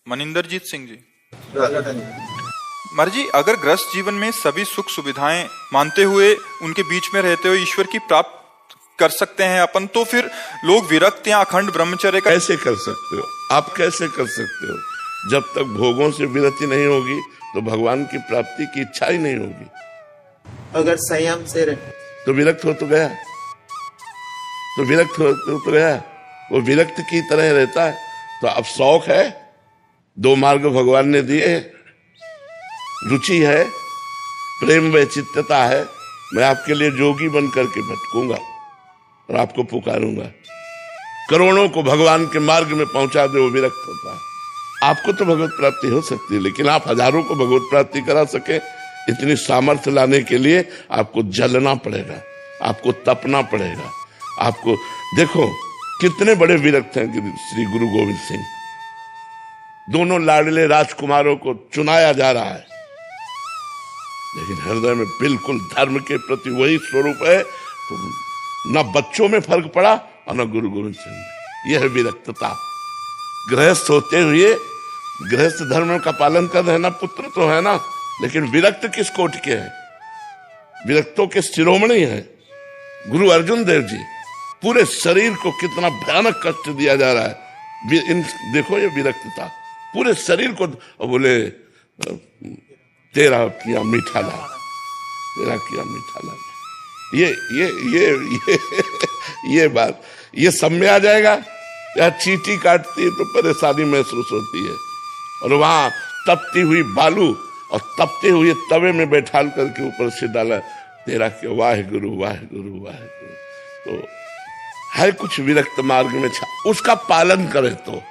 मनिंदरजीत सिंह जी। मर जी, अगर गृहस्थ जीवन में सभी सुख सुविधाएं मानते हुए उनके बीच में रहते हुए ईश्वर की प्राप्त कर सकते हैं अपन, तो फिर लोग विरक्त या अखंड ब्रह्मचर्य का कैसे कर सकते हो? आप कैसे कर सकते हो? जब तक भोगों से विरति नहीं होगी तो भगवान की प्राप्ति की इच्छा ही नहीं होगी। अगर संयम से रहे तो विरक्त हो तो गया, तो विरक्त हो तो गया। वो विरक्त की तरह रहता है। तो अब शौक है, दो मार्ग भगवान ने दिए, रुचि है, प्रेम वैचित्यता है। मैं आपके लिए जोगी बन करके भटकूंगा और आपको पुकारूंगा। करोड़ों को भगवान के मार्ग में पहुंचा दे, वो विरक्त होता है। आपको तो भगवत प्राप्ति हो सकती है, लेकिन आप हजारों को भगवत प्राप्ति करा सके, इतनी सामर्थ्य लाने के लिए आपको जलना पड़ेगा, आपको तपना पड़ेगा। आपको देखो कितने बड़े विरक्त हैं श्री गुरु गोविंद सिंह। दोनों लाडले राजकुमारों को चुनाया जा रहा है, लेकिन हृदय में बिल्कुल धर्म के प्रति वही स्वरूप है। तो न बच्चों में फर्क पड़ा और न गुरु गोविंद सिंह में। यह है विरक्तता। गृहस्थ होते हुए गृहस्थ धर्म का पालन कर रहे ना, पुत्र तो है ना, लेकिन विरक्त किस कोटि के हैं? विरक्तों के शिरोमणि हैं गुरु अर्जुन देव जी। पूरे शरीर को कितना भयानक कष्ट दिया जा रहा है। देखो ये विरक्तता, पूरे शरीर को। बोले तेरा किया मीठा लाल, तेरा किया मीठा लाल। ये बात, ये सब में आ जाएगा। या चींटी काटती है तो परेशानी महसूस होती है, और वहां तपती हुई बालू और तपते हुए तवे में बैठाल करके ऊपर से डाला तेरा क्या, वाहे गुरु वाहे गुरु वाहे गुरु। तो है कुछ विरक्त मार्ग में उसका पालन करे तो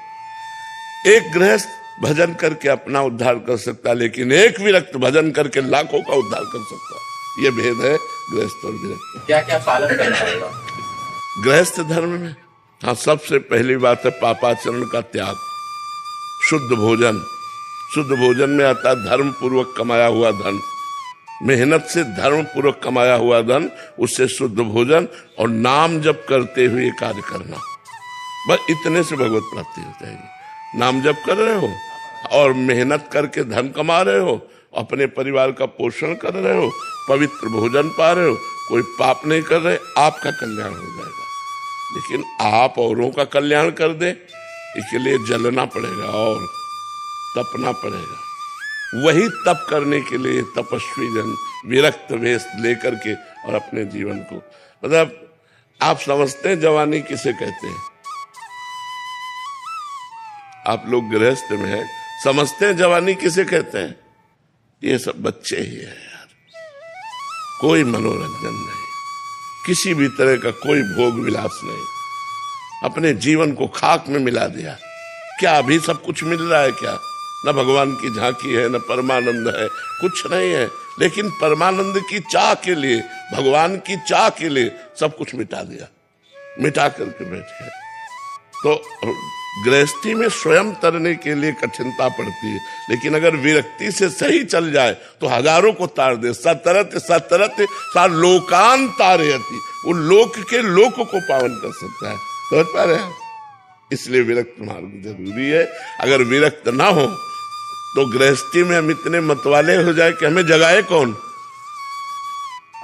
एक गृहस्थ भजन करके अपना उद्धार कर सकता है, लेकिन एक विरक्त भजन करके लाखों का उद्धार कर सकता है। ये भेद है गृहस्थ और विरक्त। क्या क्या पालन करना होगा गृहस्थ धर्म में? हाँ, सबसे पहली बात है पापाचरण का त्याग। शुद्ध भोजन, शुद्ध भोजन में आता है धर्म पूर्वक कमाया हुआ धन, मेहनत से धर्म पूर्वक कमाया हुआ धन, उससे शुद्ध भोजन और नाम जप करते हुए कार्य करना। बस इतने से भगवत प्राप्ति हो जाएगी। नाम जप कर रहे हो और मेहनत करके धन कमा रहे हो, अपने परिवार का पोषण कर रहे हो, पवित्र भोजन पा रहे हो, कोई पाप नहीं कर रहे, आपका कल्याण हो जाएगा। लेकिन आप औरों का कल्याण कर दे, इसके लिए जलना पड़ेगा और तपना पड़ेगा। वही तप करने के लिए तपस्वी जन विरक्त वेश लेकर के और अपने जीवन को, मतलब आप समझते हैं जवानी किसे कहते हैं? आप लोग गृहस्थ में हैं, समझते हैं जवानी किसे कहते हैं? ये सब बच्चे ही है यार। कोई मनोरंजन नहीं, किसी भी तरह का कोई भोग विलास नहीं, अपने जीवन को खाक में मिला दिया। क्या अभी सब कुछ मिल रहा है क्या? न भगवान की झांकी है, न परमानंद है, कुछ नहीं है। लेकिन परमानंद की चाह के लिए, भगवान की चाह के लिए सब कुछ मिटा दिया, मिटा करके बैठ गए। तो गृहस्थी में स्वयं तरने के लिए कठिनता पड़ती है, लेकिन अगर विरक्ति से सही चल जाए तो हजारों को तार दे। सतरत सतरत सा लोकान तारयति, वो लोक के लोक को पावन कर सकता है। समझ पा रहे हैं? इसलिए विरक्त मार्ग जरूरी है। अगर विरक्त ना हो तो गृहस्थी में हम इतने मतवाले हो जाए कि हमें जगाए कौन।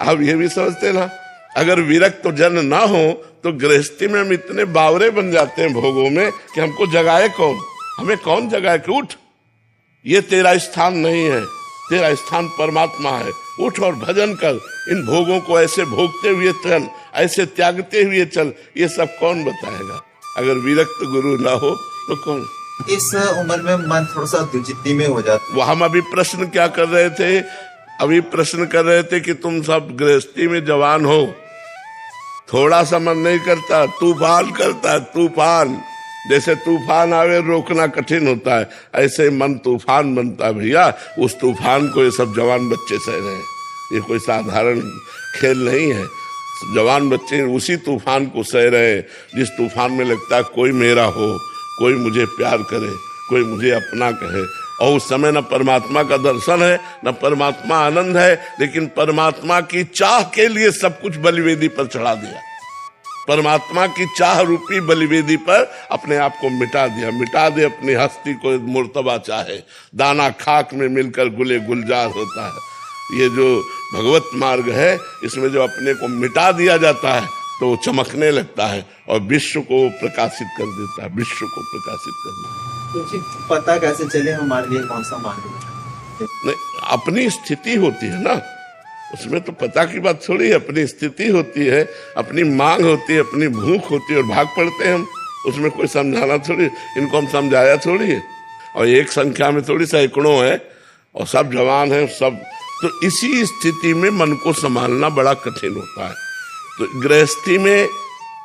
आप ये भी समझते ना, अगर विरक्त जन ना हो तो गृहस्थी में हम इतने बावरे बन जाते हैं भोगों में कि हमको जगाए कौन, हमें कौन जगाए कि उठ, ये तेरा स्थान नहीं है, तेरा स्थान परमात्मा है, उठ और भजन कर, इन भोगों को ऐसे भोगते हुए चल, ऐसे त्यागते हुए चल। ये सब कौन बताएगा? अगर विरक्त गुरु ना हो तो कौन? इस उम्र में मन थोड़ा सा दुर्जित्ती में हो जाता है। वो हम अभी प्रश्न क्या कर रहे थे? अभी प्रश्न कर रहे थे कि तुम सब गृहस्थी में जवान हो, थोड़ा सा मन नहीं करता, तूफान करता है, तूफान। जैसे तूफान आवे रोकना कठिन होता है, ऐसे मन तूफान बनता है भैया। उस तूफान को ये सब जवान बच्चे सह रहे हैं। ये कोई साधारण खेल नहीं है। जवान बच्चे उसी तूफान को सह रहे हैं जिस तूफान में लगता है कोई मेरा हो, कोई मुझे प्यार करे, कोई मुझे अपना कहे। और उस समय न परमात्मा का दर्शन है, न परमात्मा आनंद है, लेकिन परमात्मा की चाह के लिए सब कुछ बलिवेदी पर चढ़ा दिया। परमात्मा की चाह रूपी बलिवेदी पर अपने आप को मिटा दे अपनी हस्ती को मुर्तबा चाहे, दाना खाक में मिलकर गुले गुलजार होता है। ये जो भगवत मार्ग है, इसमें जो अपने को मिटा दिया जाता है तो वो चमकने लगता है और विश्व को प्रकाशित कर देता है, विश्व को प्रकाशित कर देता है। तो जी पता कैसे चले हमारे लिए कौन सा मार्ग है? नहीं, अपनी स्थिति होती है ना, उसमें तो पता की बात थोड़ी है, अपनी स्थिति होती है, अपनी मांग होती है, अपनी भूख होती है और भाग पड़ते हैं हम। उसमें कोई समझाना थोड़ी, इनको हम समझाया थोड़ी है। और एक संख्या में थोड़ी सैकड़ों है और सब जवान है सब, तो इसी स्थिति में मन को संभालना बड़ा कठिन होता है। तो गृहस्थी में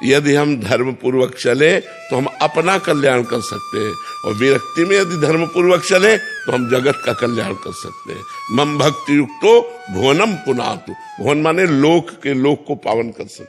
यदि हम धर्म पूर्वक चले तो हम अपना कल्याण कर सकते हैं, और विरक्ति में यदि धर्म पूर्वक चले तो हम जगत का कल्याण कर सकते हैं। मम भक्ति युक्तो भुवनम पुनातु, भुवन माने लोक के लोक को पावन कर सकते।